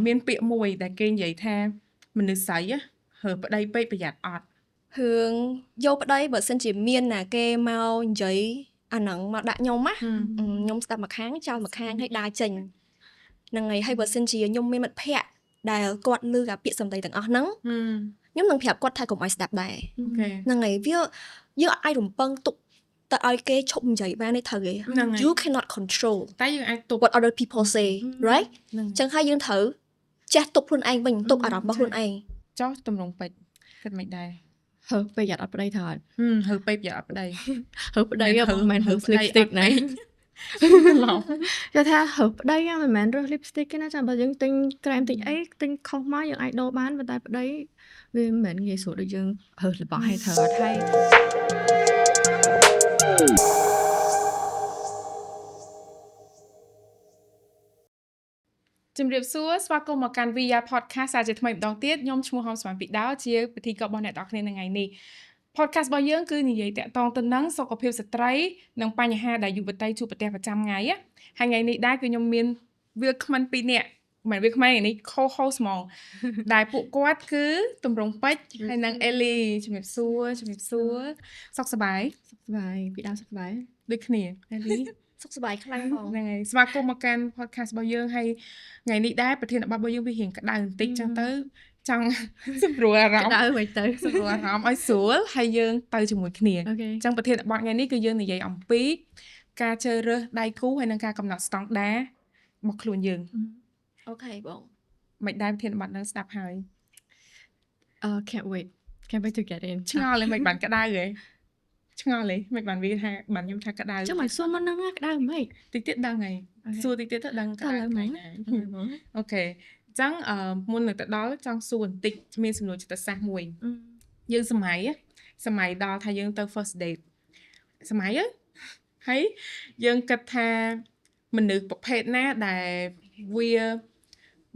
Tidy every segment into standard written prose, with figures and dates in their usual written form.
មានពាក្យមួយដែលគេនិយាយថាមនុស្សស្រីហើប្តីពេកប្រយ័ត្នអត់រឿងយកប្តីបើសិនជាមានណាគេមកនិយាយអាហ្នឹងមកដាក់ខ្ញុំណាខ្ញុំស្ដាប់មកខាងចោលមកខាងឲ្យដើរចេញហ្នឹងហើយបើសិនជាខ្ញុំមានមិត្តភ័ក្តិដែលគាត់ឮអាពាក្យសម្ដីទាំងអស់ហ្នឹងខ្ញុំនឹងប្រាប់គាត់ថាកុំឲ្យស្ដាប់ដែរហ្នឹងហើយវាយើងអត់អាចរំពឹងទុកតែឲ្យគេឈប់និយាយបានទេត្រូវទេ You cannot control តែយើងអាចទុក what other people say right អញ្ចឹងហើយយើងត្រូវចេះទប់ខ្លួនឯងវិញទប់អារម្មណ៍របស់ខ្លួនឯងចោះតម្រងពេជ្រគិតមិនដែរហើពេកយ៉ាត់អត់ប្តីថតហើពេកយ៉ាត់អត់ប្តីហើប្តីមិនមែនហើ lipstick ណាគេថាហើប្តីមិនមែនរើស lipstick ទេណាចាំបើយើងទិញក្រែមទិញអីទិញខុសមកយើងអាចដូរបានប៉ុន្តែប្តីវាមិនមែនងាយស្រួលដូចយើងហើរបស់ឲ្យត្រូវអត់ហើយជំរាបសួរស្វាគមន៍មកកាន់ VIA Podcast សាជាថ្មីម្ដងទៀតខ្ញុំឈ្មោះហមស្វានពីដោជាពិធីករបស់អ្នកនរគ្នានៅថ្ងៃនេះ Podcast របស់យើងគឺនិយាយតាក់ទងទៅនឹងសុខភាពស្ត្រីនិងបញ្ហាដែលយុវតីជួបប្រទះប្រចាំថ្ងៃហើយថ្ងៃនេះដែរគឺខ្ញុំមានវាគ្មិន2នាក់មិនវាគ្មិននេះ co-host ហ្មងដែលពួកគាត់គឺតម្រងពេជ្រហើយនិងអេលីជំរាបសួរសុខសប្បាយពីដើមសុខសប្បាយដូចគ្នាអេលីសុខសប្បាយខ្លាំងផងហ្នឹងហើយស្វាគមន៍មកកាន់ podcast របស់យើងហើយថ្ងៃនេះដែរប្រធានបទរបស់យើងវារៀងក្តៅបន្តិចចឹងទៅចង់សម្រួលអារម្មណ៍ក្តៅវិញទៅសម្រួលអារម្មណ៍ឲ្យស្រួលហើយយើងទៅជាមួយគ្នាអញ្ចឹងប្រធានបទថ្ងៃនេះគឺយើងនិយាយអំពីការជ្រើសរើសដៃគូហើយនិងការកំណត់ស្តង់ដាររបស់ខ្លួនយើងអូខេបងមិនដែរប្រធានបទនឹងស្ដាប់ហើយcan't wait to get in ឆ្ងល់មិនបានក្តៅហ៎ឆ្ងល់ហ៎មិនបានវាថាបានខ្ញុំថាក្តៅចាំមកសួរមកហ្នឹងក្តៅមិនតិចទៀតដឹងហើយសួរតិចទៀតទៅដឹងក្តៅហ្នឹងអូខេអញ្ចឹងមុននឹងទៅដល់ចង់សួរបន្តិចមានសំណួរចិត្តសាស្ត្រមួយយើងសម័យដល់ថាយើងទៅ first date សម័យហើយយើងគិតថាមនុស្សប្រភេទណាដែលវា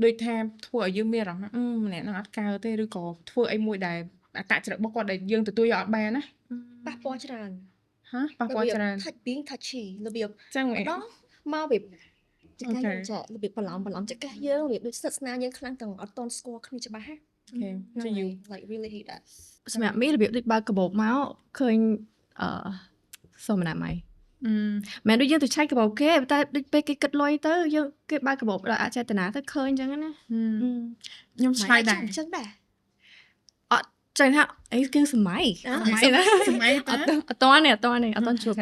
ដូចថាធ្វើឲ្យយើងមានអារម្មណ៍ម្នាក់នឹងអត់កើទេឬក៏ធ្វើអីមួយដែលអត្តចរិតរបស់គាត់ដែលយើងទទួលយកអត់បានណាប៉ះពាល់ច្រើនប៉ះពាល់ច្រើន being touchy របៀបចឹងដល់មកវាចកាយើងចារបៀបបន្លំចកាយើងរបៀបដូចស្និទ្ធស្នាលយើងខ្លាំងទាំងអត់តន់ស្គាល់គ្នាច្បាស់ហ៎ Okay so you like really hate that សម្រាប់មីរបៀបដូចបើកកាបូបមកឃើញសុំណាមៃមែនដូចយើងទៅឆែកកាបូបគេតែដូចពេលគេគិតលុយទៅយើងគេបើកកាបូបដោយអចេតនាទៅឃើញអញ្ចឹងណាខ្ញុំឆ្លើយដែរអញ្ចឹងដែរអត់ចឹងថាអីគឺសម័យអត់តន់ជួប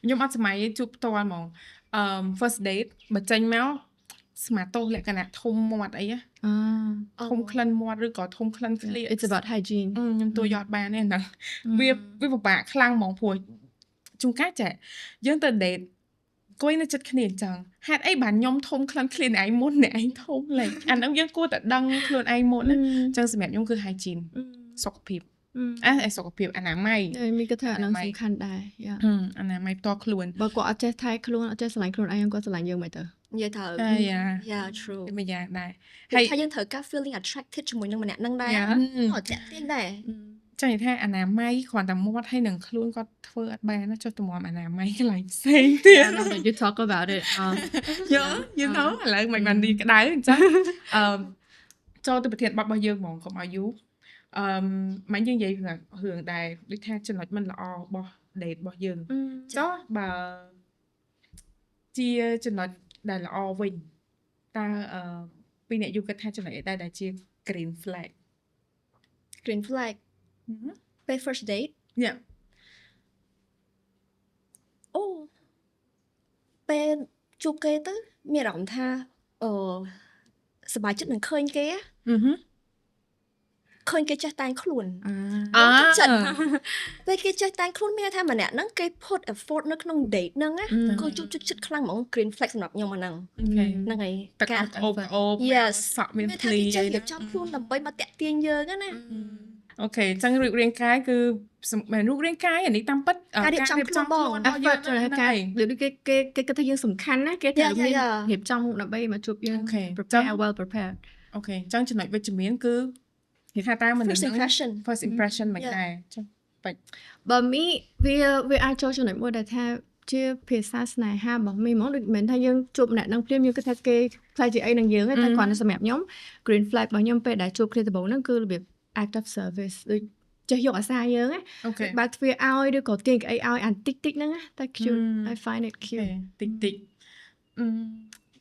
ខ្ញុំអត់សម័យជួបផ្ទាល់ហ្មងfirst date បើចេញមកស្មាតោលក្ខណៈធំមាត់អីធំក្លិនមាត់ឬក៏ធំក្លិនស្លៀក It's about hygiene ខ្ញុំទួយកបានទេហ្នឹងវាពិបាកខ្លាំងហ្មងព្រោះជួនកាលចាយើងទៅ date គួយនៅចិត្តគ្នាអញ្ចឹងហេតុអីបានខ្ញុំធំក្លិនខ្លួនឯងមុនអ្នកឯងធំលេចអាហ្នឹងយើងគួរតែដឹងខ្លួនឯងមុនណាអញ្ចឹងសម្រាប់ខ្ញុំគឺ hygiene សុខភាពសុខភាពអនាម័យមីក៏ថាហ្នឹងសំខាន់ដែរអនាម័យផ្ទាល់ខ្លួនបើគាត់អត់ចេះថែខ្លួនអត់ចេះស្រឡាញ់ខ្លួនឯងគាត់ស្រឡាញ់យើងមិនទៅនិយាយទៅ Yeah true មួយយ៉ាងដែរហើយយើងត្រូវការ feeling attracted ជាមួយនឹងម្នាក់ហ្នឹងដែរអត់ចាក់ទៀតដែរចង់និយាយថាអនាម័យគ្រាន់តែមាត់ហើយនឹងខ្លួនគាត់ធ្វើអត់បានណាចុះតម្រាំអនាម័យកន្លែងផ្សេងទៀត You talk about it you know ឥឡូវមិនបាននេះក្តៅអញ្ចឹងចូលទៅប្រធានបទរបស់យើងហ្មងកុំឲ្យយូរមិនយើងនិយាយរឿងដែលដូចថាចំណុចមិនល្អរបស់ date របស់យើងចុះបើជាចំណុចដែលល្អវិញតើពីអ្នកយូគិតថាចំណុចអីដែលជា green flag ពេល first date អូពេលជួបគេទៅមានអារម្មណ៍ថាសប្បាយចិត្តនឹងឃើញគេឃើញគេចេះតែងខ្លួនចិត្តពេលគេចេះតែងខ្លួនមានថាម្នាក់ហ្នឹងគេ put effort នៅក្នុង date ហ្នឹងណាគឺជួបចិត្តខ្លាំងហ្មង green flag សម្រាប់ខ្ញុំអាហ្នឹងហ្នឹងហើយការអូបសក់មានភ្លីអីទៅចាប់ខ្លួនដើម្បីមកតាក់ទាញយើងណាអូខេអញ្ចឹងរូបរាងកាយគឺមិនរូបរាងកាយអានេះតាមពិតការរៀបចំខ្លួនបង effort ចូលការដូចគេគិតថាយើងសំខាន់ណាគេត្រូវមានរៀបចំដើម្បីមកជួបយើង prepare well prepared អូខេអញ្ចឹងចំណុចវិជ្ជមានគឺនិយាយថាតាមមនុស្ស first impression មិនដែរចុះបាច់បើមីវាអាចចូលចំណុចមួយដែលថា ជាភាសាស្នេហារបស់មីហ្មងដូចមិនថាយើងជួបម្នាក់នឹងព្រាមយើងគិតថាគេខ្លាចជាអីនឹងយើងទេតែគ្រាន់តែសម្រាប់ខ្ញុំ green flag របស់ខ្ញុំពេលដែលជួបគ្នាដំបូងហ្នឹងគឺរបៀប act of service ដូចចេះយកអាសាយើងណា អូខេ បើទ្វាឲ្យឬក៏ទាញក្អីឲ្យអានតិចតិចហ្នឹងណាតែ cute I find it cute តិចតិច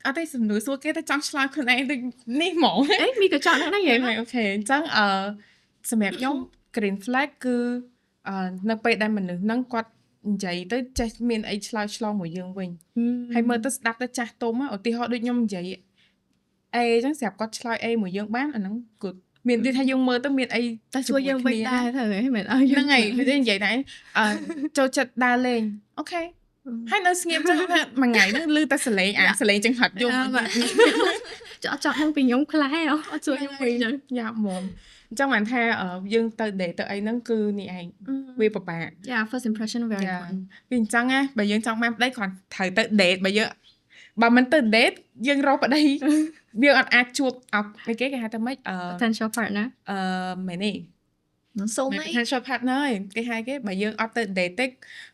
អត់ទេសំណួរសួរគេតែចង់ឆ្លើយខ្លួនឯងដូចនេះហ្មង អេមីក៏ចង់ហ្នឹងដែរហ៎ អូខេអញ្ចឹងសម្រាប់ខ្ញុំ green flag គឺនៅពេលដែលមនុស្សហ្នឹងគាត់និយាយទៅចេះមានអីឆ្លើយឆ្លងមួយយើងវិញហើយមើលទៅស្ដាប់ទៅចាស់ទុំឧទាហរណ៍ដូចខ្ញុំនិយាយអេអញ្ចឹងស្រាប់គាត់ឆ្លើយអេមួយយើងបានអាហ្នឹងគឺមានដូចថាយើងមើលទៅមានអី តែជួយយើងវិញដែរទៅហ៎មិនឲ្យយើង ហ្នឹងហើយវានិយាយដែរចូលចិត្តដើរលេងអូខេហើយនៅស្ងៀមចឹងថាមួយថ្ងៃហ្នឹងឮតែសលេងសលេងចឹងហត់យំ ចង់ហ្នឹងពីខ្ញុំខ្លះអត់ជួយខ្ញុំវិញចឹង យ៉ាប់ហ្មងអញ្ចឹងបានថាយើងទៅ date ទៅអីហ្នឹងគឺនេះឯងវាពិបាក Yeah first impression very important វាអញ្ចឹងណាបើយើងចង់បានប្តីគ្រាន់ត្រូវទៅ date បើមិនទៅ date យើងរកប្តីយើងអត់អាចជួបគេហៅថាម៉េចpotential partner មែនទេ soulmate potential partner គេហៅគេបើយើងអត់ទៅ date ទេ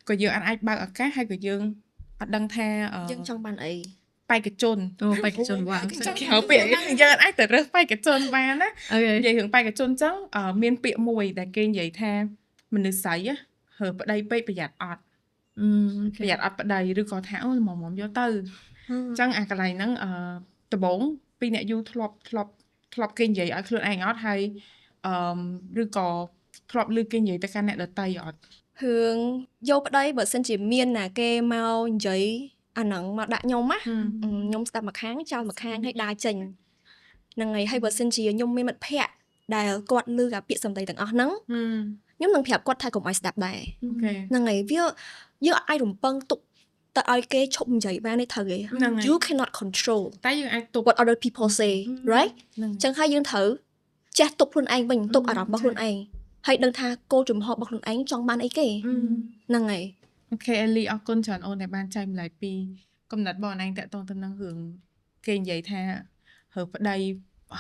ក៏យើងអត់អាចបើកឱកាសហើយក៏យើងអត់ដឹងថា យើងចង់បានអី បេក្ខជន អូបេក្ខជនវ៉ា ចង់ហៅពាក្យហ្នឹងយើងអត់អាចទៅរើសបេក្ខជនបានណា អូខេ និយាយរឿងបេក្ខជនចឹងមានពាក្យមួយដែលគេនិយាយថាមនុស្សស្រីហើប្តីពេកប្រយ័ត្នអត់ប្រយ័ត្នអត់ប្តីឬក៏ថាអូមុំយកទៅអញ្ចឹងអាកន្លែងហ្នឹងដំបូងពីអ្នកយូរធ្លាប់គេនិយាយឲ្យខ្លួនឯងអត់ហើយឬក៏ធ្លាប់ឮគេនិយាយទៅកាន់អ្នកដតីអត់ រឿងយកប្តីបើសិនជាមានណាគេមកនិយាយអាហ្នឹងមកដាក់ខ្ញុំណាខ្ញុំស្ដាប់មកខាងចោលមកខាងហើយដើរចេញហ្នឹងហើយហើយបើសិនជាខ្ញុំមានមិត្តភ័ក្តិដែលគាត់ឮអាពាក្យសម្ដីទាំងអស់ហ្នឹងខ្ញុំនឹងប្រាប់គាត់ថាកុំឲ្យស្ដាប់ដែរ អូខេ ហ្នឹងហើយវាយើងអាចរំពឹងទុកតែឲ្យគេឈប់និយាយបានទេត្រូវទេ You cannot control តែយើងអាចទប់ what other people say right ហ្នឹង ចឹងហើយយើងត្រូវចេះទប់ខ្លួនឯងវិញទប់អារម្មណ៍របស់ខ្លួនឯងហើយដឹងថាគោលចំហរបស់ខ្លួនឯងចង់បានអីគេហ្នឹងហើយ អូខេអេលីអរគុណច្រើនអូនដែលបានចែកម្លែកពីកំណត់បងឯងតាក់ទងទៅនឹងរឿងគេនិយាយថាហើប្តី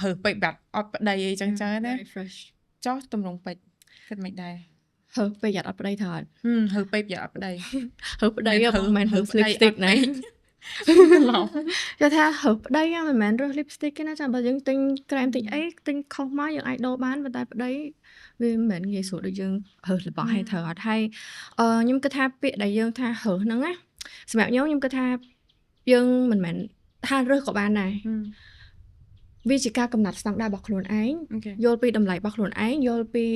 ហើពេកបាត់អត់ប្តីអីចឹងណា very fresh ចោះតម្រងពេកគិតមិនដែរ ហើពេលយ៉ាត់អត់ប្តីថត ហើពេកប្រយ័ត្នអត់ប្តី ហើប្តីមិនមែនហើ lipstick ណាគេថាហើប្តីមិនមែនរើស lipstick ទេណាចាំបើយើងទិញក្រែមទិញអីទិញខុសមកយើងអាចដូរបានប៉ុន្តែប្តីវាមិនមែនងាយស្រួលដូចយើងហើរបស់ឲ្យត្រូវអត់ហើយខ្ញុំគិតថាពាក្យដែលយើងថាហើហ្នឹងណាសម្រាប់ខ្ញុំគិតថាយើងមិនមែនថារើសក៏បានដែរវាជាការកំណត់ស្តង់ដាររបស់ខ្លួនឯងយល់ពីតម្លៃរបស់ខ្លួនឯងយល់ពី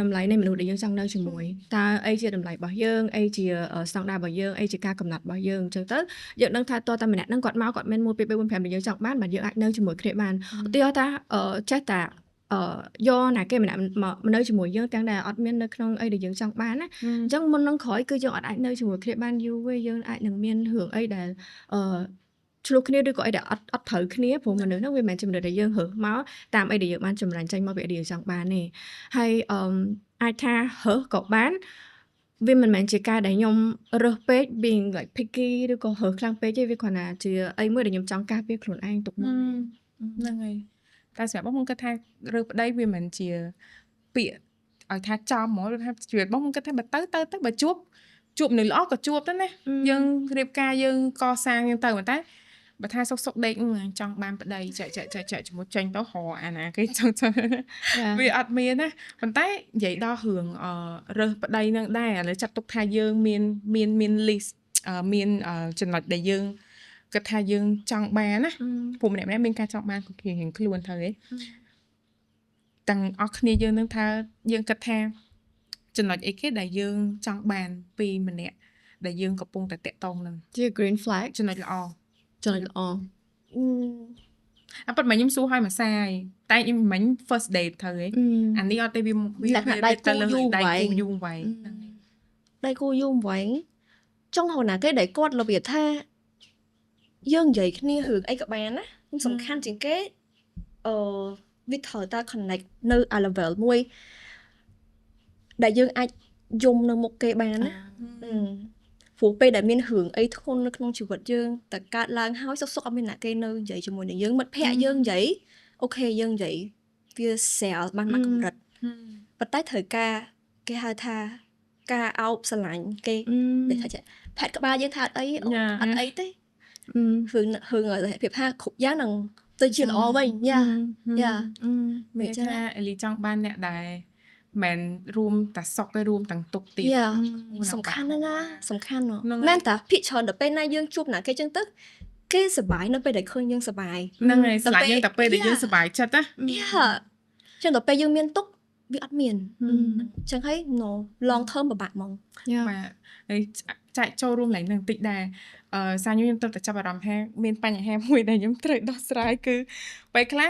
តម្លៃនៃមនុស្សដែលយើងចង់នៅជាមួយតើអីជាតម្លៃរបស់យើងអីជាស្តង់ដាររបស់យើងអីជាការកំណត់របស់យើងអញ្ចឹងទៅយើងដឹងថាតើតែម្នាក់ហ្នឹងគាត់មកគាត់មាន1 2 3 4 5ដែលយើងចង់បានយើងអាចនៅជាមួយគ្នាបានឧទាហរណ៍ថាចេះតែយកណាគេម្នាក់មកនៅជាមួយយើងទាំងដែលអត់មាននៅក្នុងអីដែលយើងចង់បានណាអញ្ចឹងមុននឹងក្រោយគឺយើងអត់អាចនៅជាមួយគ្នាបានយូរទេយើងអាចនឹងមានរឿងអីដែលឆ្លោះគ្នាឬក៏អីដែលអត់ត្រូវគ្នាព្រោះមនុស្សហ្នឹងវាមិនមែនជាមនុស្សដែលយើងរើសមកតាមអីដែលយើងបានចម្រាញ់ចេញមកពីអីដែលយើងចង់បានទេហើយអាចថារើសក៏បានវាមិនមែនជាការដែលខ្ញុំរើសពេក being like picky ឬក៏រើសខ្លាំងពេកទេវាគ្រាន់តែជាអីមួយដែលខ្ញុំចង់ការពារខ្លួនឯងទុកមកហ្នឹងហើយតែសម្រាប់បងខ្ញុំគិតថារើសប្តីវាមិនជាពាក្យឲ្យថាចំហ្មងឬថាជីវិតបងខ្ញុំគិតថាបើទៅបើជួបនៅល្អក៏ជួបទៅណាយើងរៀបការយើងកសាងយើងទៅតែបើថាសុកដេកចង់បានប្តីចាក់ជាមួយចេញទៅហៅអាណាគេចង់វាអត់មានណាប៉ុន្តែនិយាយដល់រឿងរើសប្តីនឹងដែរឥឡូវចាត់ទុកថាយើងមាន list មានចំណុចដែលយើងគិតថាយើងចង់បានណាព្រោះម្នាក់មានការចង់បានរៀងខ្លួនទៅហ៎ទាំងអស់គ្នាយើងនឹងថាយើងគិតថាចំណុចអីគេដែលយើងចង់បានពីម្នាក់ដែលយើងកំពុងតែតាក់ទងនឹងជា green flag ចំណុចល្អអប៉ុន្តែខ្ញុំសួរឲ្យមួយសាយតែខ្ញុំមិន first date ទៅហ៎អានេះអត់ទេវាលក្ខណៈដៃគូយូរវែងដៃគូយូរវែងចង់ហៅណាគេដែលគាត់របៀបថាយើងនិយាយគ្នារឿងអីក៏បានណាសំខាន់ជាងគេវាត្រូវតែ connect នៅ level មួយដែលយើងអាចយំនៅមុខគេបានណាព្រោះពេលដែលមានរឿងអីធ្ងន់នៅក្នុងជីវិតយើងតែកើតឡើងហើយសុកអត់មានអ្នកគេនៅនិយាយជាមួយនឹងយើងមិត្តភ័ក្តិយើងនិយាយអូខេយើងនិយាយវា sell បានមកកម្រិតប៉ុន្តែត្រូវការគេហៅថាការអោបស្រឡាញ់គេដែលថា ផាត់ក្បាលយើងថាអត់អីអត់អីទេ រឿងភាពថាគ្រប់យ៉ាងនឹងទៅជាល្អវិញយ៉ាមានថាអេលីចង់បានអ្នកដែលមិនរួមតែសុកទេរួមទាំងទុកទៀត យ៉ាសំខាន់ណាស់សំខាន់មែនតាភិកច្រើនដល់ពេលណាយើងជួបណាគេចឹងទៅគេសប្បាយនៅពេលដែលឃើញយើងសប្បាយ ហ្នឹងហើយស្លាប់យើងតែពេលដែលយើងសប្បាយចិត្តណា យ៉ាចឹងដល់ពេលយើងមានទុកវាអត់មានចឹងហើយ no long term ពិបាកហ្មង បាទហើយចែកចូលរួមឡើងនឹងតិចដែរសាខ្ញុំទៅតែចាប់អារម្មណ៍ថាមានបញ្ហាមួយដែលខ្ញុំត្រូវដោះស្រាយគឺពេលខ្លះ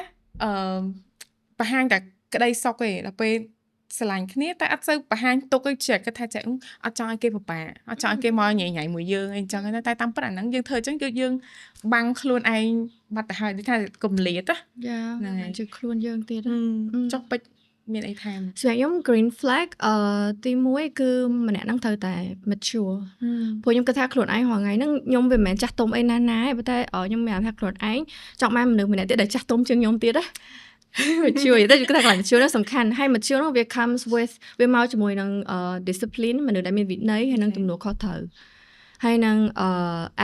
បង្ហាញតែក្តីសុខទេដល់ពេលស្រឡាញ់គ្នាតែអត់សូវបង្ហាញទុកទេចេះគិតថាចេះអត់ចង់ឲ្យគេពិបាកអត់ចង់ឲ្យគេមកញ៉ៃមួយយើងអីចឹងតែតាមពិតអាហ្នឹងយើងធ្វើអញ្ចឹងគឺយើងបាំងខ្លួនឯងបាត់ទៅហើយដូចថាកុំលាតណា ជឿខ្លួនយើងទៀត ចុះពេចមានអីថែម សម្រាប់ខ្ញុំ green flag ទី1គឺម្នាក់ហ្នឹងត្រូវតែ mature ព្រោះខ្ញុំគិតថាខ្លួនឯងរាល់ថ្ងៃហ្នឹងខ្ញុំវាមិនមែនចាស់ទុំអីណាណាទេប៉ុន្តែខ្ញុំមានអារម្មណ៍ថាខ្លួនឯងចង់បានមនុស្សម្នាក់ទៀតដែលចាស់ទុំជាងខ្ញុំទៀតណា mature តែខ្ញុំគិតថាកន្លែង mature ហ្នឹងសំខាន់ហើយ mature ហ្នឹងវា comes with វាមកជាមួយនឹងdiscipline មនុស្សដែលមានវិន័យហើយនឹងទំនួលខុសត្រូវហើយនឹង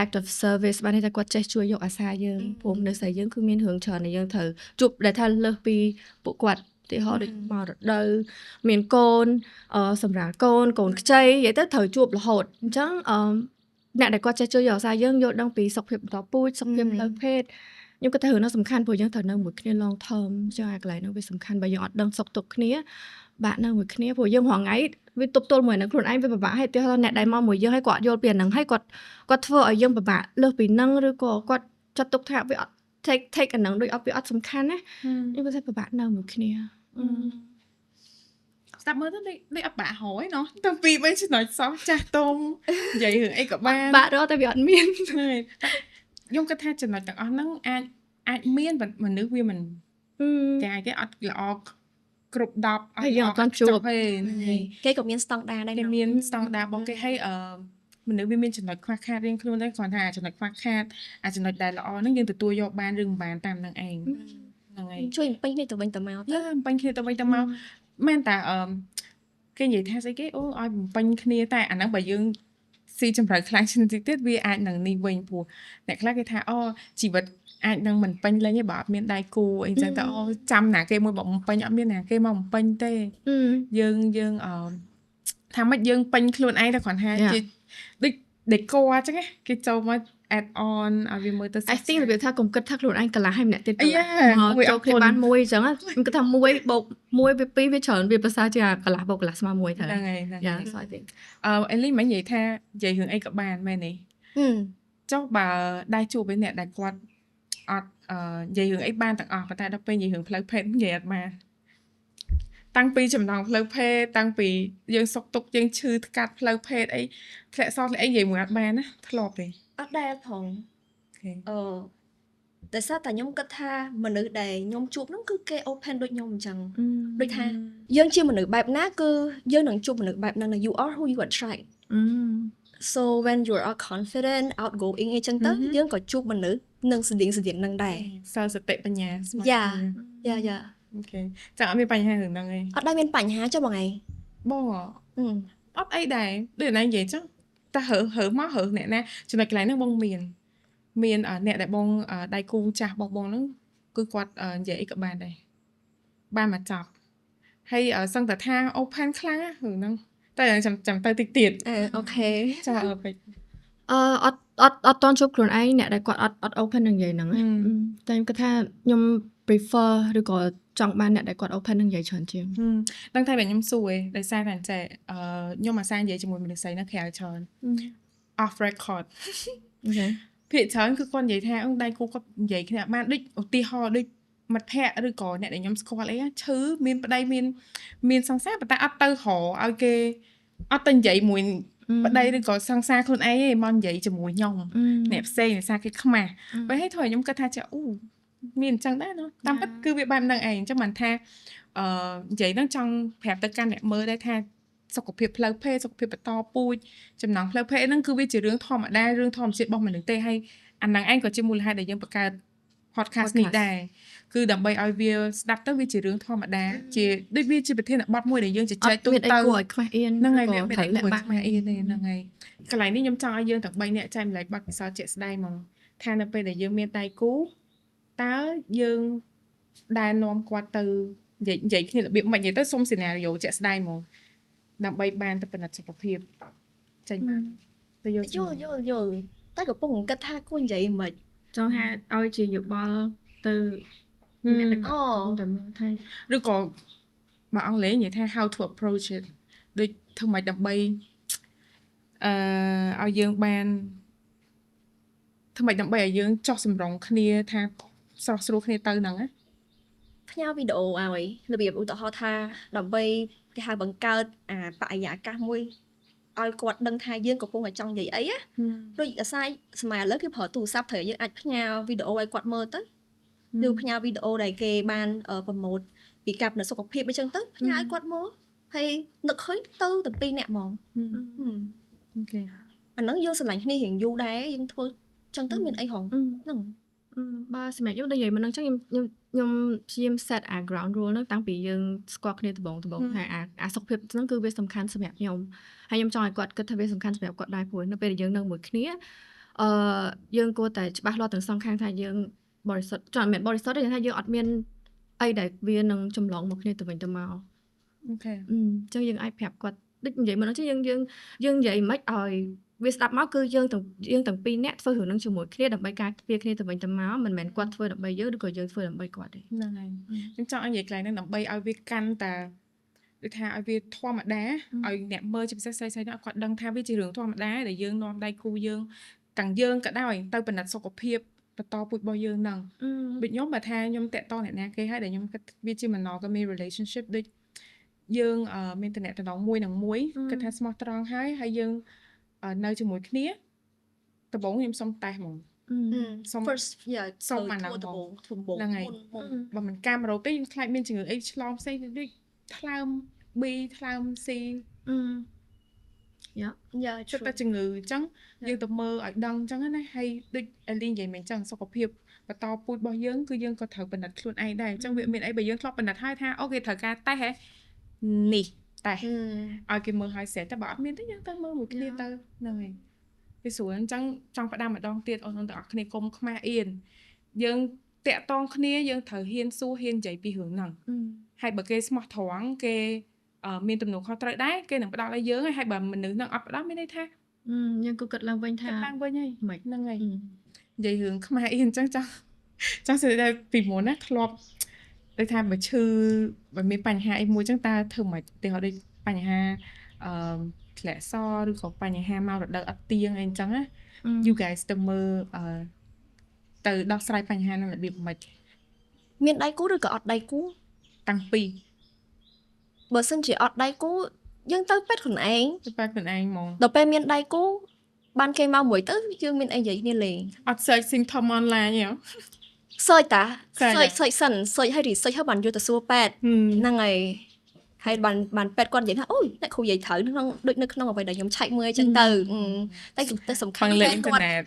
act of service បានន័យថាគាត់ចេះជួយយកអាសាយើងព្រោះមនុស្សស្រីយើងគឺមានរឿងច្រើនដែលយើងត្រូវជួបដែលថាលើសពីពួកគាត់ទីហោដូចមករដូវមានកូនសម្រាប់កូនខ្ចីនិយាយទៅត្រូវជួបរហូតអញ្ចឹងអ្នកដែលគាត់ចេះជួយយកអាសាយើងយល់ដឹងពីសុខភាពបន្តពូជសុខភាពផ្លូវភេទខ្ញុំគិតថារឿងនោះសំខាន់ព្រោះយើងត្រូវនៅមួយគ្នា long term អញ្ចឹងអាកន្លែងនោះវាសំខាន់បើយើងអត់ដឹងសុខទុក្ខគ្នាបាក់នៅមួយគ្នាព្រោះយើងរាល់ថ្ងៃវាទប់ទល់មួយនឹងខ្លួនឯងវាពិបាកហើយទីហោអ្នកដែលមកមួយយើងហើយគាត់យល់ពីអាហ្នឹងហើយគាត់ធ្វើឲ្យយើងពិបាកលើសពីហ្នឹងឬក៏គាត់ចាត់ទុកថាវាអត់ take អាហ្នឹងដូចអត់វាអត់សំខាន់ណាខ្ញុំគិតថាពិបាកនៅមួយគ្នា ស្ដាប់មើលទៅដូចអត់បាក់ហើយណោះតាំងពីមិនចំណុចសោះចាស់ទុំនិយាយរឿងអីក៏បាន បាក់រត់តែវាអត់មាន ខ្ញុំគិតថាចំណុចទាំងអស់ហ្នឹងអាចមានមនុស្សវាមិនគេអត់ល្អគ្រប់10 ហើយយើងអត់ទាន់ជួប គេក៏មានស្តង់ដារដែរ គេមានស្តង់ដារបងគេឲ្យមនុស្សវាមានចំណុចខ្វះខាតរៀងខ្លួនដែរគ្រាន់ថាចំណុចខ្វះខាតចំណុចដែលល្អហ្នឹងយើងទទួលយកបានឬមិនបានតាមនឹងឯងហ្នឹងហើយ ជួយបំពេញគ្នាទៅវិញទៅមក បំពេញគ្នាទៅវិញទៅមកមែនតាគេនិយាយថាស្អីគេអូឲ្យបំពេញគ្នាតែអាហ្នឹងបើយើងស៊ីចម្រៅខ្លាំងជាងទៀតវាអាចនឹងនេះវិញព្រោះអ្នកខ្លះគេថាជីវិតអាចនឹងមិនពេញលេញទេបើអត់មានដៃគូអីចឹងទៅចាំណាគេមួយបើបំពេញអត់មានណាគេមកបំពេញទេយើងថាម៉េចយើងពេញខ្លួនឯងតែគ្រាន់ថាជាដូចដេកអញ្ចឹងគេចូលមក add on ឲ្យវាមើលទៅ I think របៀបថាកុំគិតថាខ្លួនឯងកន្លះហើយម្នាក់ទៀតមក វាអ ចូល ត់ គ្នាបានមួយអញ្ចឹងខ្ញុំគិតថា1 + 1វា2វាច្រើនវាប្រសើរជាងកន្លះបូកកន្លះស្មើ1ទៅ ហ្នឹងហើយ Yeah so I think អេលីមិននិយាយថានិយាយរឿងអីក៏បានមែនទេចុះបើដៃជួបvớiអ្នកដែលគាត់អត់និយាយរឿងអីបានទាំងអស់ប៉ុន្តែដល់ពេលនិយាយរឿងផ្លូវភេទនិយាយអត់បានតាំងពីចំណងផ្លូវភេទតាំងពីយើងសុកទុកយើងឈឺថ្កាត់ផ្លូវភេទអីធ្លាក់សោះអីនិយាយមួយអត់បានណាធ្លាប់ទេ អត់ដែរផងតែសារតែខ្ញុំគិតថាមនុស្សដែលខ្ញុំជួបហ្នឹងគឺគេ open ដូចខ្ញុំអញ្ចឹងដូចថាយើងជាមនុស្សបែបណាគឺយើងនឹងជួបមនុស្សបែបហ្នឹង you are who you attract so when you are confident outgoing អីចឹងទៅយើងក៏ជួបមនុស្សនឹងស្តៀងហ្នឹងដែរ សិលសតិបញ្ញា យ៉ាអូខេចាំអត់មានបញ្ហារឿងហ្នឹងទេ អត់ដែរមានបញ្ហាចុះបងឯង បងអត់អីដែរដូចណានិយាយចឹងតែហើមកហើអ្នកណាចំណុចកន្លែងហ្នឹងបងមានអ្នកដែលបងដៃគូចាស់បងហ្នឹងគឺគាត់និយាយអីក៏បានដែរបានមកចប់ហើយសឹងតែថា open ខ្លាំងហ្នឹងហ្នឹងតែចាំទៅតិចទៀត អូខេ ចាពេក អត់តន់ជួបខ្លួនឯងអ្នកដែលគាត់អត់ open នឹងនិយាយហ្នឹងតែខ្ញុំគិតថាខ្ញុំ prefer ឬក៏ចង់បានអ្នកដែលគាត់ open នឹងនិយាយច្រើនជាង ដឹងតែខ្ញុំសួរឯងដោយសារតែចេះខ្ញុំអាសានិយាយជាមួយមនុស្សស្រីនៅក្រៅច្រើន off record ភាគច្រើនគឺគាត់និយាយថាដៃគូគាត់និយាយគ្នាបានដូចឧទាហរណ៍ដូចមិត្តភ័ក្តិឬក៏អ្នកដែលខ្ញុំស្គាល់អីឈឺមានប្តីមានសង្សារប៉ុន្តែអត់ទៅរកឲ្យគេអត់ទៅនិយាយមួយប្តីឬក៏សង្សារខ្លួនឯងទេមកនិយាយជាមួយខ្ញុំអ្នកផ្សេងដោយសារគេខ្មាស់បើហេតុធ្វើឲ្យខ្ញុំគិតថាចាមានអញ្ចឹងដែរណាតាមពិតគឺវាបែបហ្នឹងឯងអញ្ចឹងមិនថានិយាយហ្នឹងចង់ប្រាប់ទៅកាន់អ្នកមើលដែរថាសុខភាពផ្លូវភេទសុខភាពបន្តពូជចំណងផ្លូវភេទហ្នឹងគឺវាជារឿងធម្មតារឿងធម្មជាតិរបស់មនុស្សទេហើយអាហ្នឹងឯងក៏ជាមូលហេតុដែលយើងបង្កើត podcast នេះដែរគឺដើម្បីឲ្យវាស្ដាប់ទៅវាជារឿងធម្មតាជាដូចវាជាប្រធានបទមួយដែលយើងជជែកទូទៅហ្នឹងហើយវាមានអីគួរឲ្យខ្មាស់អៀនទេហ្នឹងហើយកន្លែងនេះខ្ញុំចង់ឲ្យយើងទាំង3នាក់ចែកម្លែកបទពិសោធន៍ជាក់ស្ដែងហ្មងថានៅពេលដែលយើងមានដៃគូតើយើងដែលនាំគាត់ទៅនិយាយគ្នារបៀបមិននិយាយទៅសុំ scenario ជាក់ស្ដែងហ្មងដើម្បីបានទៅពិនិត្យសុខភាពចេញបានទៅយល់តែកំពុងគិតថាគួរនិយាយមិន ចង់ថាឲ្យជាយោបល់ទៅអ្នកដែលទៅមើលថាឬក៏បើអង់គ្លេសនិយាយថា how to approach it ដូចធ្វើម៉េចដើម្បីឲ្យយើងបានធ្វើម៉េចដើម្បីឲ្យយើងចោះសម្រងគ្នាថាស្រស់ស្រួលគ្នាទៅហ្នឹងណាផ្ញើវីដេអូឲ្យរបៀបឧទាហរណ៍ថាដើម្បីគេហៅបង្កើតបរិយាកាសមួយឲ្យគាត់ដឹងថាយើងកំពុងតែចង់និយាយអីណាដូចអាសាយសម័យឥឡូវគេប្រើទូរស័ព្ទត្រូវយើងអាចផ្ញើវីដេអូឲ្យគាត់មើលទៅឬផ្ញើវីដេអូដែលគេបានប្រម៉ូទពីការពិនិត្យសុខភាពអីចឹងទៅផ្ញើឲ្យគាត់មើលហើយនឹកឃើញទៅទាំងពីរអ្នកហ្មងអូខេអាហ្នឹងយើងស្រឡាញ់គ្នារៀងយូរដែរយើងធ្វើចឹងទៅមានអីហងហ្នឹងបើសម្រាប់ខ្ញុំនិយាយមកហ្នឹងចឹងខ្ញុំព្យាយាម set ground rule ហ្នឹងតាំងពីយើងស្គាល់គ្នាដំបូងថាអាសុខភាពហ្នឹងគឺវាសំខាន់សម្រាប់ខ្ញុំហើយខ្ញុំចង់ឲ្យគាត់គិតថាវាសំខាន់សម្រាប់គាត់ដែរព្រោះនៅពេលដែលយើងនៅមួយគ្នាយើងគួរតែច្បាស់លាស់ទាំងសងខាងថាយើងបរិសុទ្ធមិនមែនបរិសុទ្ធទេថាយើងអត់មានអីដែលវានឹងចម្លងមកគ្នាទៅវិញទៅមកអូខេអញ្ចឹងយើងអាចប្រាប់គាត់ដូចនិយាយមកហ្នឹងចឹងយើងនិយាយមិនឲ្យវាស្ដាប់មកគឺយើងទាំងពីរនាក់ធ្វើរឿងហ្នឹងជាមួយគ្នាដើម្បីការពារគ្នាទៅវិញទៅមកមិនមែនគាត់ធ្វើដើម្បីយើងឬក៏យើងធ្វើដើម្បីគាត់ទេហ្នឹងហើយខ្ញុំចង់ឲ្យនិយាយកន្លែងហ្នឹងដើម្បីឲ្យវាកាន់តែដូចថាឲ្យវាធម្មតាឲ្យអ្នកមើលជាពិសេសស្រីៗហ្នឹងគាត់ដឹងថាវាជារឿងធម្មតាដែលយើងនាំដៃគូយើងទាំងយើងក៏ដោយទៅពិនិត្យសុខភាពបន្តពូជរបស់យើងហ្នឹងដូចខ្ញុំបើថាខ្ញុំតាក់ទងអ្នកណាគេហើយដែលខ្ញុំគិតវាជា monogamy relationship ដូចយើងមានតំណែងមួយនឹងមួយគិតថាស្មោះត្រង់ហើយយើងនៅជាមួយគ្នាដំបូងខ្ញុំសុំតេស្តហ្មងសុំ first សុំអាហ្នឹងហ្នឹងហើយបើមិនកាមេរ៉ាទេយើងខ្លាចមានជំងឺអីឆ្លងផ្សេងដូចថ្លើម B ថ្លើម C យ៉ាជិតតែជំងឺអញ្ចឹងយើងទៅមើលឲ្យដឹងអញ្ចឹងណាហើយដូចអេលីននិយាយមិនអញ្ចឹងសុខភាពបន្តពូជរបស់យើងគឺយើងក៏ត្រូវពិនិត្យខ្លួនឯងដែរអញ្ចឹងវាមានអីបើយើងធ្លាប់ពិនិត្យហើយថាអូគេត្រូវការតេស្តហ៎នេះតែឲ្យគេមើលឲ្យស្រេចតែបើអត់មានទេយើងទៅមើលមួយគ្នាទៅហ្នឹងហើយវាស្រួលអញ្ចឹងចង់ផ្ដាំម្ដងទៀតអូនទាំងអស់គ្នាកុំខ្មាស់អៀនយើងតាក់តងគ្នាយើងត្រូវហ៊ានសួរហ៊ាននិយាយពីរឿងហ្នឹងហើយបើគេស្មោះត្រង់គេមានទំនួលខុសត្រូវដែរគេនឹងផ្ដល់ឲ្យយើងហើយបើមនុស្សហ្នឹងអត់ផ្ដល់មានន័យថាយើងក៏គិតឡើងវិញថាឡើងវិញហើយហ្នឹងហើយនិយាយរឿងខ្មាស់អៀនអញ្ចឹងចង់ស្ដីតែពីមុនណាធ្លាប់ដូចថាបើឈឺបើមានបញ្ហាអីមួយអញ្ចឹងតើធ្វើមិនទេហៅដូចបញ្ហាធ្លាក់សឬក៏បញ្ហាមករដូវអត់ទៀងអីអញ្ចឹងណា you guys ទៅមើលទៅដោះស្រាយបញ្ហាហ្នឹងរបៀបម៉េចមានដៃគូឬក៏អត់ដៃគូតាំងពីបើសិនជាអត់ដៃគូយើងទៅពេទ្យខ្លួនឯងហ្មងដល់ពេលមានដៃគូបានគេមកមួយទៅយើងមានអីនិយាយគ្នាលេងអត់ search symptom online ហ៎search តា search សិន search ឲ្យ research ឲ្យបានយកទៅសួរពេទ្យហ្នឹងហើយបានពេទ្យគាត់និយាយថាអូយអ្នកគ្រូនិយាយត្រូវក្នុងដូចនៅក្នុងអ្វីដែលខ្ញុំឆែកមើលអញ្ចឹងតែសំខាន់លើអ៊ីនធឺណិត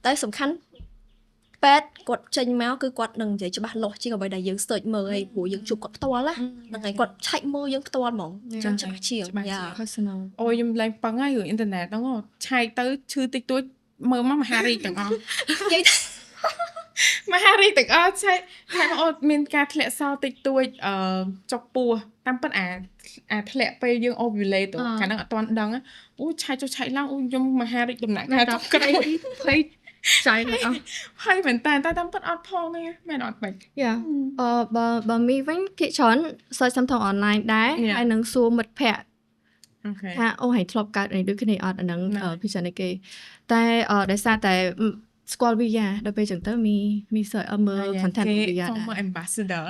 តែសំខាន់ពេទ្យគាត់ចេញមកគឺគាត់នឹងនិយាយច្បាស់លាស់ជាងអ្វីដែលយើង search មើលហើយព្រោះយើងជួបគាត់ផ្ទាល់ណាហ្នឹងហើយគាត់ឆែកមើលយើងផ្ទាល់ហ្មងអញ្ចឹងច្បាស់ជាងយ៉ា personal អូយខ្ញុំឡើងប៉ឹងហើយរឿងអ៊ីនធឺណិតហ្នឹងឆែកទៅឈឺតិចតួចមើលមកមហារីកទាំងអស់និយាយមហារីកទាំងអស់ឆែកថាអូមានការធ្លាក់សល់តិចតួចចុកពោះតាមពិតអាធ្លាក់ពេលយើង ovulate ទៅកាលហ្នឹងអត់ទាន់ដឹងអូឆែកចុះឆែកឡើងអូខ្ញុំមហារីកដំណាក់កាលចុកក្រោយភ័យចៃអស់ហើយមែនតែតាមពិតអត់ផងទេមែនអត់បាច់យ៉ាបើមីវិញគេច្រើន search សំថង online ដែរហើយនឹងសួរមិត្តភ័ក្តិថាអូហើយធ្លាប់កើតអីដូចគ្នាអត់អាហ្នឹងពិចារណាគេតែដោយសារតែស្គាល់វីយ៉ាដល់ពេលចឹងទៅមីសើមើល content វីយ៉ាដែរ ambassador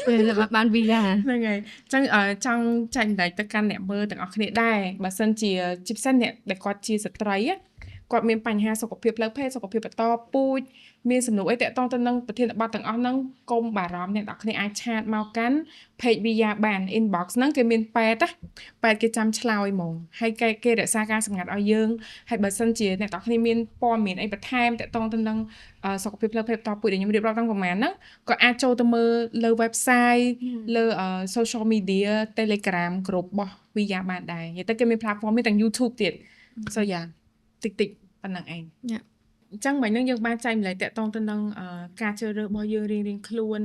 ពេលបានវីយ៉ាហ្នឹងហើយអញ្ចឹងចង់ចាញ់ដែរទៅកាន់អ្នកមើលទាំងអស់គ្នាដែរបើសិនជាពិសេសអ្នកដែលគាត់ជាស្ត្រីគាត់មានបញ្ហាសុខភាពផ្លូវភេទសុខភាពបន្តពូជ មានសំណួរអីតាក់ទងទៅនឹងប្រធានបទទាំងអស់ហ្នឹងកុំបារម្ភអ្នកនរគ្នាអាចឆាតមកកាន់ page Via បាន inbox ហ្នឹងគេមានប៉ែតគេចាំឆ្លើយហ្មងហើយគេរក្សាការសម្ងាត់ឲ្យយើងហើយបើសិនជាអ្នកនរគ្នាមានព័ត៌មានអីបន្ថែមតាក់ទងទៅនឹងសុខភាពផ្លូវភេទតពុយដែលខ្ញុំរៀបរាប់តាំងប្រហែលហ្នឹងក៏អាចចូលទៅមើលលើ website លើ social media Telegram group របស់ Via បានដែរនិយាយទៅគេមាន platform មានទាំង YouTube ទៀត so yeah តិចប៉ុណ្្នឹងឯង អញ្ចឹងមិញហ្នឹងយើងបានចែកម្លែកតាក់ទងទៅនឹងការជ្រើសរើសរបស់យើងរៀងៗខ្លួន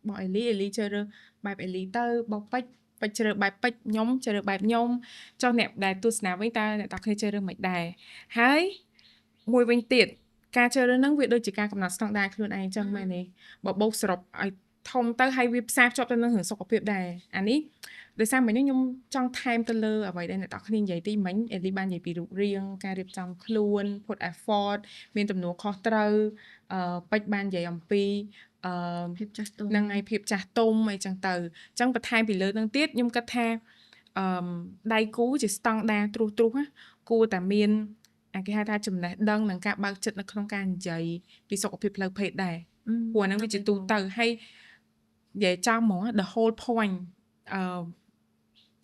របស់អេលីជ្រើសរើសបែបអេលីទៅរបស់ពេជ្រជ្រើសបែបពេជ្រខ្ញុំជ្រើសរើសបែបខ្ញុំចុះអ្នកដែលទស្សនាវិញតើអ្នកនរគ្នាជ្រើសរើសមិនដែរហើយមួយវិញទៀតការជ្រើសរើសហ្នឹងវាដូចជាការកំណត់ស្តង់ដារខ្លួនឯងអញ្ចឹងមែនទេបើបោកសរុបឲ្យធំទៅហើយវាផ្សារភ្ជាប់ទៅនឹងរឿងសុខភាពដែរអានេះដោយសារមិញខ្ញុំចង់ថែមទៅលើអ្វីដែលអ្នកនរគ្នានិយាយទីមិញអេលីបាននិយាយពីរូបរាងការរៀបចំខ្លួន put effort មានទំនួលខុសត្រូវពេជ្របាននិយាយអំពីភាពចាស់ទុំហ្នឹងហើយភាពចាស់ទុំអីចឹងទៅអញ្ចឹងបន្ថែមពីលើហ្នឹងទៀតខ្ញុំគិតថាដៃគូជាស្តង់ដារទ្រុសណាគួរតែមានគេហៅថាចំណេះដឹងនិងការបើកចិត្តនៅក្នុងការនិយាយពីសុខភាពផ្លូវភេទដែរព្រោះហ្នឹងវាជាទូទៅហើយនិយាយចំហ្មង the whole point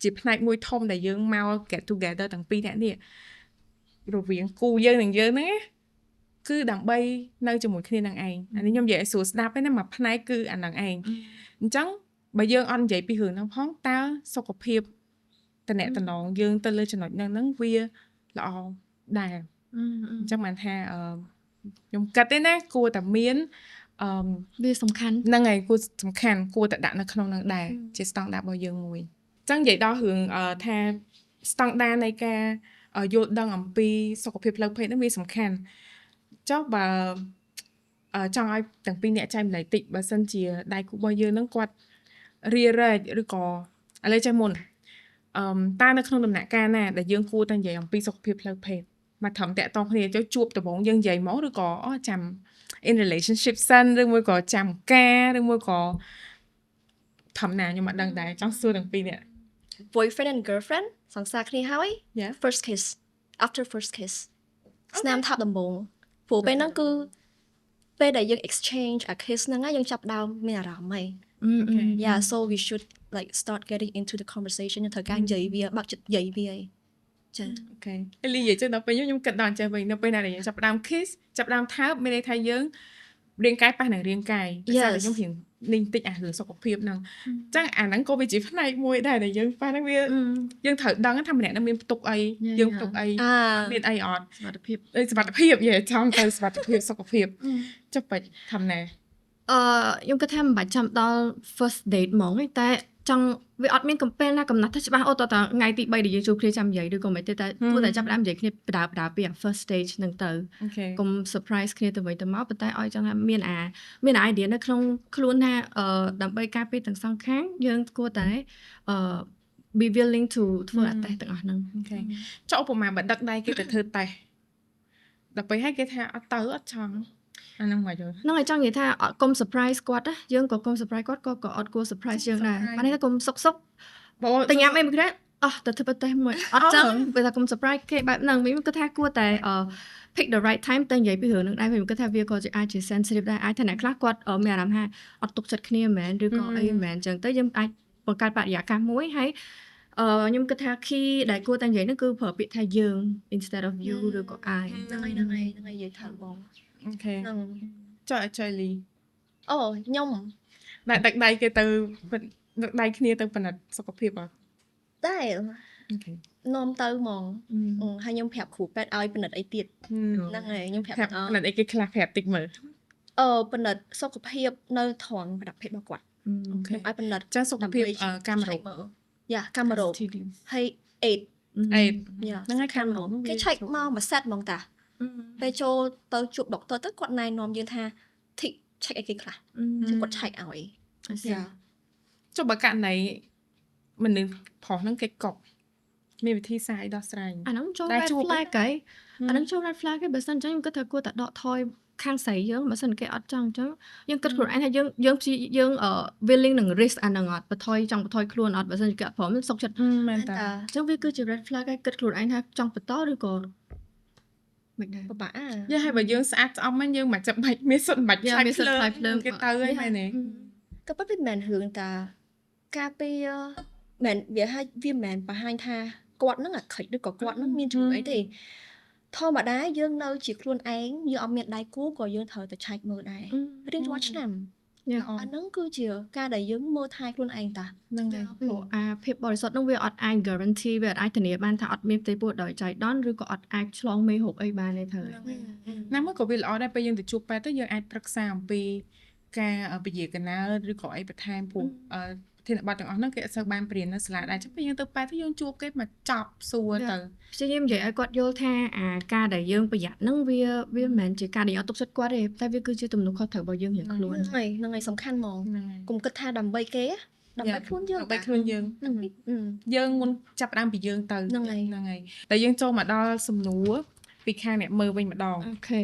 ជាផ្នែកមួយធំដែលយើងមក get together ទាំងពីរនាក់នេះរវាងគូយើងនិងយើងហ្នឹងគឺដើម្បីនៅជាមួយគ្នានឹងឯងអានេះខ្ញុំនិយាយឲ្យស្រួលស្ដាប់ទេណាមួយផ្នែកគឺអាហ្នឹងឯងអញ្ចឹងបើយើងអត់និយាយពីរឿងហ្នឹងផងតើសុខភាពតំណងយើងទៅលើចំណុចហ្នឹងវាល្អដែរអញ្ចឹងបានថាខ្ញុំគិតទេណាគួរតែមានវាសំខាន់ហ្នឹងហើយគួរសំខាន់គួរតែដាក់នៅក្នុងហ្នឹងដែរជាស្តង់ដាររបស់យើងមួយអញ្ចឹងនិយាយដល់រឿងថាស្តង់ដារនៃការយល់ដឹងអំពីសុខភាពផ្លូវភេទហ្នឹងវាសំខាន់ចុះបើចង់ឲ្យទាំងពីរអ្នកចែកម្លែកតិចបើសិនជាដៃគូរបស់យើងហ្នឹងគាត់រារែកឬក៏ឥឡូវចេះមុនតើនៅក្នុងដំណាក់កាលណាដែលយើងគួរតែនិយាយអំពីសុខភាពផ្លូវភេទមកត្រឹមតាក់ទងគ្នាទៅជួបដំបូងយើងនិយាយមកឬក៏ចាំ in relationship សិនឬមួយក៏ចាំការឬមួយក៏ធម្មតាខ្ញុំអត់ដឹងដែរចង់សួរទាំងពីរនាក់ boyfriend and girlfriend សង្សារគ្នាហើយ Yeah. first kiss after first kiss ស្នាមថាប់ដំបូងព្រោះពេលហ្នឹងគឺពេលដែលយើង exchange a kiss ហ្នឹងហើយយើងចាប់ដើមមានអារម្មណ៍ហើយ yeah so we should like start getting into the conversation យើងត្រូវការនិយាយវាបើកចិត្តនិយាយវាហើយចា អូខេអេលីនិយាយចឹងដល់ពេលខ្ញុំគិតដល់អញ្ចឹងវិញនៅពេលណាដែលយើងចាប់ដើម kiss ចាប់ដើមថើបមានន័យថាយើងរាងកាយប៉ះនឹងរាងកាយតែខ្ញុំរៀងនេះតិចអារឿងសុខភាពហ្នឹងអញ្ចឹងអាហ្នឹងក៏វាជាផ្នែកមួយដែរដែលយើងប៉ះហ្នឹងវាយើងត្រូវដឹងថាម្នាក់នឹងមានផ្ទុកអីយើងផ្ទុកអីមានអីអត់សុខភាពយេចំទៅសុខភាពសុខភាពចុះបាច់ធម្មតាខ្ញុំគិតថាមិនបាច់ចាំដល់ first date ហ្មងទេតែចង់វាអត់មានកំពេលណាកំណត់ថាច្បាស់អូតតថ្ងៃទី3ដែលយើងជួបគ្នាចាំនិយាយឬក៏មិនទេតែគួរតែចាប់ផ្ដើមនិយាយគ្នាបដាពី first stage ហ្នឹងទៅកុំ surprise គ្នាទៅវិញទៅមកប៉ុន្តែឲ្យចង់ថាមាន idea នៅក្នុងខ្លួនថាដើម្បីការពារទាំងសងខាងយើងគួរតែbe willing to ធ្វើអាតេស្តទាំងអស់ហ្នឹងចុះឧបមាបើដឹកដៃគេទៅធ្វើតេស្តដល់ពេលឲ្យគេថាអត់ទៅអត់ចង់អាហ្នឹងមកយល់ហ្នឹងឲ្យចង់និយាយថាកុំ surprise គាត់ណាយើងក៏កុំ surprise គាត់ក៏អត់គួរ surprise យើងដែរបាននេះថាកុំសុកបើតែញ៉ាំអីមួយគ្នាទៅធ្វើតេស្តមួយអត់ចឹងពេលថាកុំ surprise គេបែបហ្នឹងវិញគាត់ថាគួរតែpick the right time ទៅនិយាយពីរឿងហ្នឹងដែរវិញគាត់ថាវាក៏អាចជា sensitive ដែរអាចថាអ្នកខ្លះគាត់មានអារម្មណ៍ថាអត់ទុកចិត្តគ្នាមែនឬក៏អីមែនចឹងទៅយើងអាចបង្កើតបរិយាកាសមួយហើយខ្ញុំគិតថា key ដែលគួរតែនិយាយហ្នឹងគឺប្រើពាក្យថាយើង instead of you ឬក៏ I ហ្នឹងហើយនិយាយថាបង អូខេចុះចៃលីខ្ញុំដាក់ដៃគេទៅដាក់ដៃគ្នាទៅពិនិត្យសុខភាពអត់ដែរអូខេនាំទៅហ្មងហើយខ្ញុំប្រាប់គ្រូពេទ្យឲ្យពិនិត្យអីទៀតហ្នឹងហើយខ្ញុំប្រាប់ពិនិត្យអីគេខ្លះប្រាប់តិចមើលពិនិត្យសុខភាពនៅត្រង់ប្រដាប់ភេទរបស់គាត់ខ្ញុំឲ្យពិនិត្យចាសុខភាពកាមេរ៉ាយ៉ាកាមេរ៉ាហើយហ្នឹងហើយកាមេរ៉ាគេ check មកមួយ set ហ្មងតាពេលចូលទៅជួបដុកទ័រទៅគាត់ណែនាំយើងថា check អីគេខ្លះគាត់ check ឲ្យចុះបើករណីមនុស្សប្រុសហ្នឹងគេកប់មានវិធីសាស្ត្រអីដោះស្រាយអាហ្នឹងចូល red flag ហីអាហ្នឹងចូល red flag ហីបើសិនអញ្ចឹងខ្ញុំគិតថាគួរតែដកថយខាងស្រីយើងបើសិនគេអត់ចង់អញ្ចឹងយើងគិតខ្លួនឯងថាយើង willing នឹង risk អាហ្នឹងអត់បន្ថយខ្លួនអត់បើសិនជាគេអត់ព្រមសុខចិត្តមែនតាអញ្ចឹងវាគឺជា red flag ហើយគិតខ្លួនឯងថាចង់បន្តឬក៏ មិនដែរ ពិបាក យើងឲ្យបើយើងស្អាតស្អំហ្នឹងយើងមិនចាំបាច់មានសុទ្ធបាច់ យ៉ា ឆ្លាច់ មានសុទ្ធ ភ្លើ ថ្លៃភ្លើង គេទៅហើយមែនទេ ក៏ប៉ុន្តែវាមិនមែនរឿងតាការពារមិនវាឲ្យវាមិនមែនបង្ហាញថាគាត់ហ្នឹងអាខិចឬក៏គាត់ហ្នឹងមានជំងឺអីទេធម្មតាយើងនៅជាខ្លួនឯងយើងអត់មានដៃគូក៏យើងត្រូវតែឆែកមើលដែររៀងរាល់ឆ្នាំ យ៉ា អាហ្នឹងគឺជាការដែលយើងមើលថែខ្លួនឯងតា ហ្នឹងហើយ ព្រោះអាភាពបរិសុទ្ធនោះវាអត់អាច guarantee វាអត់អាចធានាបានថាអត់មានផ្ទៃពោះដោយចៃដន្យឬក៏អត់អាចឆ្លងមេរោគអីបានទេត្រូវ ណាមួយក៏វាល្អដែរពេលយើងទៅជួបពេទ្យទៅយើងអាចប្រឹក្សាអំពីការពជាកណាឬក៏អីបន្ថែមព្រោះប្រធានបទទាំងអស់ហ្នឹងគេអត់សូវបានព្រៀននៅសាលាដែរអញ្ចឹងពេលយើងទៅពេទ្យទៅយើងជួបគេមកចប់សួរទៅ ព្យាយាមនិយាយឲ្យគាត់យល់ថាអាការដែលយើងប្រយ័ត្នហ្នឹងវាមិនមែនជាការដែលយើងអត់ទុកចិត្តគាត់ទេតែវាគឺជាទំនួលខុសត្រូវរបស់យើងរៀងខ្លួន ហ្នឹងហើយសំខាន់ហ្មង ហ្នឹងហើយក ុំគិតថាដើម្បីគេដើម្បីខ្លួនយើង ដើម្បីខ្លួនយើង ហ្នឹងហើយ យើងមុនចាប់ផ្ដើមពីយើងទៅ ហ្នឹងហើយ ហ្នឹងហើយតែយើងចូលមកដល់សំណួរពីខាងអ្នកមើលវិញម្ដង អូខេ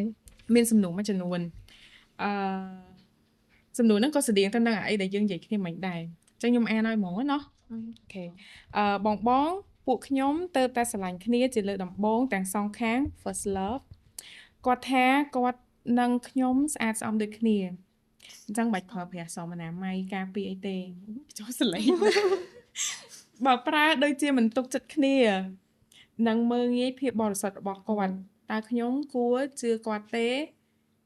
មានសំណួរមួយចំនួនសំណួរហ្នឹងក៏ស្តៀងទៅនឹងអីដែលយើងនិយាយគ្នាមិញដែរអញ្ចឹងខ្ញុំអានឲ្យហ្មងណាអូខេបងពួកខ្ញុំទៅតែស្រឡាញ់គ្នាជាលើកដំបូងទាំងសងខាង first love គាត់ថាគាត់និងខ្ញុំស្អាតស្អំដូចគ្នាអញ្ចឹងបាច់ប្រើប្រាស់សមអនាម័យការពារអីទេចូលសលេង បើប្រើដូចជាមិនទុកចិត្តគ្នានឹងមើងងាយភាពបរិសុទ្ធរបស់គាត់តើខ្ញុំគួរជឿគាត់ទេ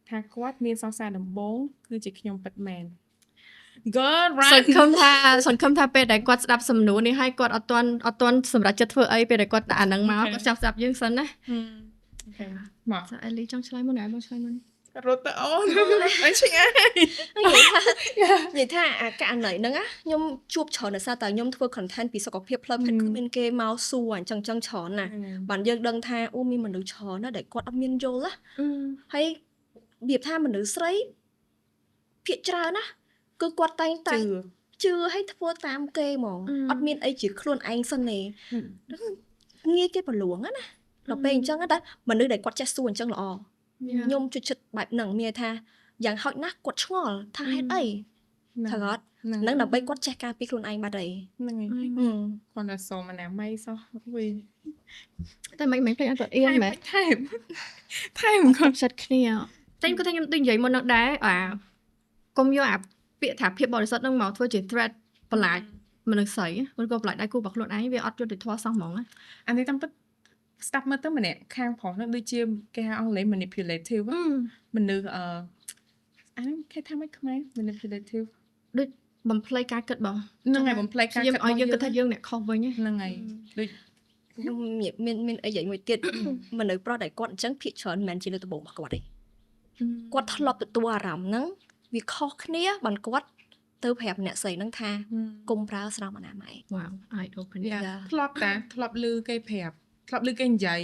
ថាគាត់មានសង្សារដំបងគឺជាខ្ញុំពិតមែន Girl ស right ង្ឃឹមថាពេលដែលគាត់ស្ដាប់សំណួរនេះហើយគាត់អត់ទាន់សម្រាប់ចិត្តធ្វើអីពេលដែលគាត់ដាក់អាហ្នឹងមកគាត់ចាប់ស្ដាប់យើងសិនណា អូខេមក ចាអេលីចង់ឆ្លើយមុនណាបងឆ្លើយមុន រត់ទៅអូនអញឆ្ងាយ និយាយថាអាករណីហ្នឹងណាខ្ញុំជួបច្រើនដោយសារតែខ្ញុំធ្វើ content ពីសុខភាពផ្លូវចិត្តគឺមានគេមកសួរអញ្ចឹងច្រើនណាស់បានយើងដឹងថាអូមានមនុស្សច្រើនណាស់ដែលគាត់អត់មានយល់ណាហើយវាថាមនុស្សស្រីភាគច្រើនណាគឺគាត់តែងតែជឿឲ្យធ្វើតាមគេហ្មងអត់មានអីជាខ្លួនឯងសិនទេងាយគេប្រលួងណាដល់ពេលអញ្ចឹងតែមនុស្សដែលគាត់ចេះសួរអញ្ចឹងល្អខ្ញុំជួយចិត្តបែបហ្នឹងមានថាយ៉ាងហោចណាស់គាត់ឆ្ងល់ថាហេតុអីថាគាត់ហ្នឹងដើម្បីគាត់ចេះការពារខ្លួនឯងបាត់ហើយ ហ្នឹងហើយគាត់តែសូមអនាម័យសោះវិញ តែមិនភ្លេចអត់អៀនមែន ថែមគាត់ ចិត្តគ្នាតែគាត់ថាខ្ញុំដូចនិយាយមុននោះដែរកុំយកអាពាក្យថាភាពបរិសុទ្ធហ្នឹងមកធ្វើជា threat បន្លាចមនុស្សស្រីឬក៏បន្លាចដៃគូរបស់ខ្លួនឯងវាអត់យុត្តិធម៌សោះហ្មង អានេះតាមពិតស្ដាប់មើលទៅម្នាក់ខាងប្រុសហ្នឹងដូចជាគេហៅអង់គ្លេស manipulative មនុស្សអានេះគេថាម៉េចខ្មែរ manipulative ដូចបំភ្លៃការគិតបង ហ្នឹងហើយបំភ្លេចការគិត ឲ្យយើងគិតថាយើងអ្នកខុសវិញ ហ្នឹងហើយដូច ខ្ញុំមានអីយ៉ាងមួយទៀត មនុស្សប្រុសដែលគាត់អញ្ចឹងភាគច្រើនមិនមែនជាលើកដំបូងរបស់គាត់ទេគាត់ធ្លាប់ទទួលអារម្មណ៍ហ្នឹងវាខុសគ្នាបានគាត់ទៅប្រាប់អ្នកស្រីហ្នឹងថាកុំប្រើស្រោមអនាម័យ wow I open ធ្លាប់ឮគេប្រាប់ធ្លាប់ឮគេនិយាយ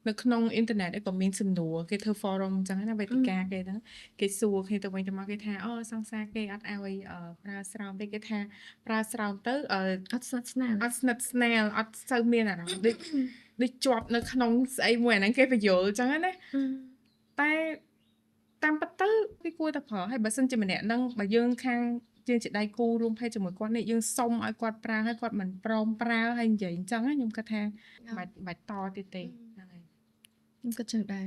នៅក្នុងអ៊ីនធឺណិតក៏មានសំណួរគេធ្វើ forum អញ្ចឹងណាវេទិកាគេហ្នឹងគេសួរគ្នាទៅវិញទៅមកគេថាអូសង្សារគេអត់ឲ្យប្រើស្រោមទេគេថាប្រើស្រោមទៅអត់ស្និទ្ធស្នាល អត់ស្និទ្ធស្នាលអត់សូវមានអារម្មណ៍ដូចជាប់នៅក្នុងស្អីមួយអាហ្នឹងគេបញ្យល់អញ្ចឹងណាតែតាមពិតទៅគេគួរតែប្រើហើយបើសិនជាម្នាក់ហ្នឹងបើយើងខាងជាដៃគូរួមភេទជាមួយគាត់នេះយើងសុំឲ្យគាត់ប្រើហើយគាត់មិនព្រមប្រើហើយនិយាយអញ្ចឹងខ្ញុំគិតថាបាច់តទៀតទេហ្នឹងហើយ ខ្ញុំគិតចឹងដែរ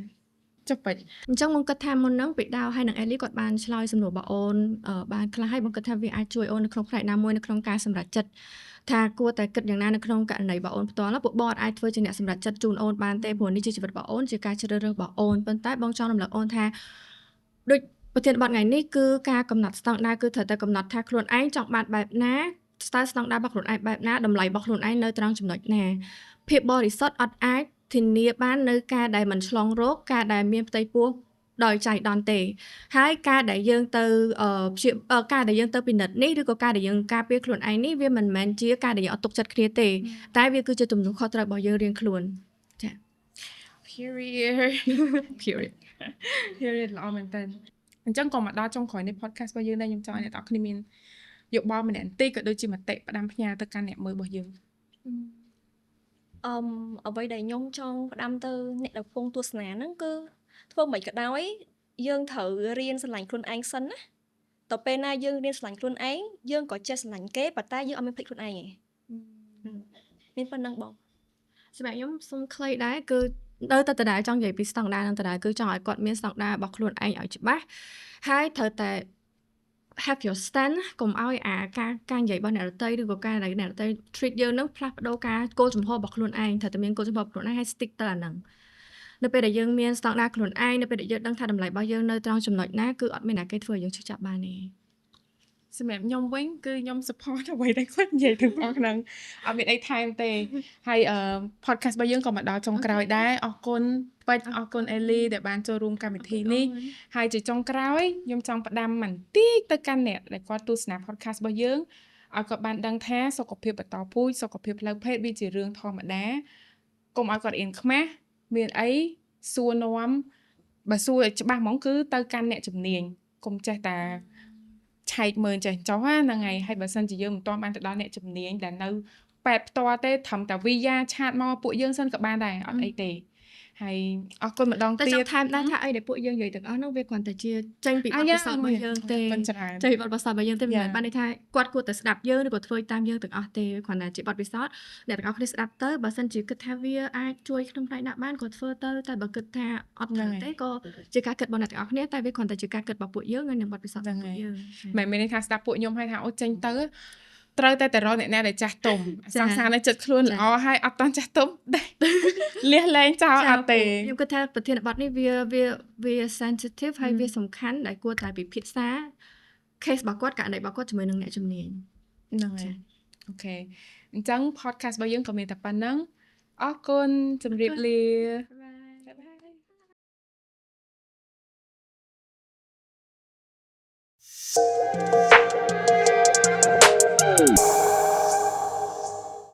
ចុះពេច អញ្ចឹងមកគិតថាមុនហ្នឹងពីដៅហើយនឹងអេលីគាត់បានឆ្លើយសំណួររបស់អូនបានខ្លះហើយបងគិតថាវាអាចជួយអូននៅក្នុងផ្នែកណាមួយនៅក្នុងការសម្រេចចិត្តថាគួរតែគិតយ៉ាងណានៅក្នុងករណីរបស់អូនផ្ទាល់ពួកបងអាចធ្វើជាអ្នកសម្រេចចិត្តជូនអូនបានទេព្រោះនេះជាជីវិតរបស់អូនជាការជ្រើសរើសរបស់អូនប៉ុន្តែបងចង់រំលឹកអូនថាដូចប្រធានបទថ្ងៃនេះគឺការកំណត់ស្តង់ដារគឺត្រូវតែកំណត់ថាខ្លួនឯងចង់បានបែបណាស្តើស្តង់ដាររបស់ខ្លួនឯងបែបណាតម្លៃរបស់ខ្លួនឯងនៅត្រង់ចំណុចណាភាពបរិសុទ្ធអត់អាចធានាបាននៅការដែលមិនឆ្លងរោគការដែលមានផ្ទៃពោះដោយចៃដន្យទេហើយការដែលយើងទៅការដែលយើងទៅពិនិត្យនេះឬក៏ការដែលយើងការពារខ្លួនឯងនេះវាមិនមែនជាការដែលយើងអត់ទុកចិត្តគ្នាទេតែវាគឺជាទំនួលខុសត្រូវរបស់យើងរៀងខ្លួនចា period ល្អមែនតើអញ្ចឹងក៏មកដល់ចុងក្រោយនៃ podcast របស់យើងដែរខ្ញុំចង់ឲ្យអ្នកទាំងអស់គ្នាមានយោបល់ម្នាក់បន្តិចក៏ដូចជាមតិផ្ដាំផ្ញើទៅកាន់អ្នកមើលរបស់យើង អ្វីដែលខ្ញុំចង់ផ្ដាំទៅអ្នកដែលកំពុងទស្សនាហ្នឹងគឺធ្វើមិនក៏ដោយយើងត្រូវរៀនស្រឡាញ់ខ្លួនឯងសិនណាតទៅពេលណាយើងរៀនស្រឡាញ់ខ្លួនឯងយើងក៏ចេះស្រឡាញ់គេប៉ុន្តែយើងអត់មានភ្លេចខ្លួនឯងទេមានប៉ុណ្្នឹងបង សម្រាប់ខ្ញុំសុំខ្លីដែរគឺ នៅតែដដែលចង់និយាយពីស្តង់ដារនឹងដដែលគឺចង់ឲ្យគាត់មានស្តង់ដាររបស់ខ្លួនឯងឲ្យច្បាស់ហើយត្រូវតែ have your stand កុំឲ្យការនិយាយរបស់អ្នកដទៃឬក៏ការដែលអ្នកដទៃ treat យើងនឹងផ្លាស់ប្ដូរការគោលចំហរបស់ខ្លួនឯងត្រូវតែមានគោលចំហរបស់ខ្លួនឯងហើយ stick ទៅអាហ្នឹងនៅពេលដែលយើងមានស្តង់ដារខ្លួនឯងនៅពេលដែលយើងដឹងថាតម្លៃរបស់យើងនៅត្រង់ចំណុចណាគឺអត់មានអ្នកគេធ្វើឲ្យយើងឈឺចាប់បានទេសម្រាប់ខ្ញុំវិញគឺខ្ញុំ support អ្វីដែលគាត់និយាយទាំងអស់ហ្នឹងអត់មានអីថែមទេហើយpodcast របស់យើងក៏មកដល់ចុងក្រោយដែរអរគុណពេជ្រអរគុណអេលីដែលបានចូលរួមកម្មវិធីនេះហើយជាចុងក្រោយខ្ញុំចង់ផ្ដាំបន្តិចទៅកាន់អ្នកដែលគាត់ទស្សនា podcast របស់យើងឲ្យគាត់បានដឹងថាសុខភាពបន្តពូជសុខភាពផ្លូវភេទវាជារឿងធម្មតាកុំឲ្យគាត់អៀនខ្មាស់មានអីសួរនាំបើសួរឲ្យច្បាស់ហ្មងគឺទៅកាន់អ្នកជំនាញកុំចេះតែឆែកមើលចេះចោះហ្នឹងហើយបើសិនជាយើងមិនទាន់បានទៅដល់អ្នកជំនាញដែលនៅប៉ែតផ្ទាល់ទេត្រឹមតែវីយ៉ាឆាតមកពួកយើងសិនក៏បានដែរអត់អីទេហើយអរគុណម្ដងតែទៀតចង់ថែមដែរថាអីដែលពួកយើងនិយាយទាំងអស់ហ្នឹងវាគ្រាន់តែជាចេញពីបទពិសោធន៍របស់យើងទេ មិនច្រើន ចេញពីបទពិសោធន៍របស់យើងទេមិនមែនបានន័យថាគាត់គួរតែស្ដាប់យើងឬក៏ធ្វើតាមយើងទាំងអស់ទេគ្រាន់តែជាបទពិសោធន៍អ្នកទាំងអស់គ្នាស្ដាប់ទៅបើសិនជាគិតថាវាអាចជួយក្នុងផ្នែកណាបានក៏ធ្វើទៅតែបើគិតថាអត់ត្រូវទេក៏ជាការគិតរបស់អ្នកទាំងអស់គ្នាតែវាគ្រាន់តែជាការគិតរបស់ពួកយើងហើយនឹងបទពិសោធន៍របស់ពួកយើង មិនមែនថាស្ដាប់ពួកខ្ញុំហើយថាអូចេញទៅត្រូវតែរកអ្នកណាដែលចាស់ទុំសង្សារនៅចិត្តខ្លួនល្អហើយអត់តន់ចាស់ទុំលះលែងចោលអត់ទេខ្ញុំគិតថាប្រធានបទនេះវា sensitive ហើយវាសំខាន់ដែលគួរតែពិភាក្សា case របស់គាត់ករណីរបស់គាត់ជាមួយនឹងអ្នកជំនាញហ្នឹងហើយអូខេអញ្ចឹង podcast របស់យើងក៏មានតែប៉ុណ្្នឹងអរគុណជម្រាបលាបាយ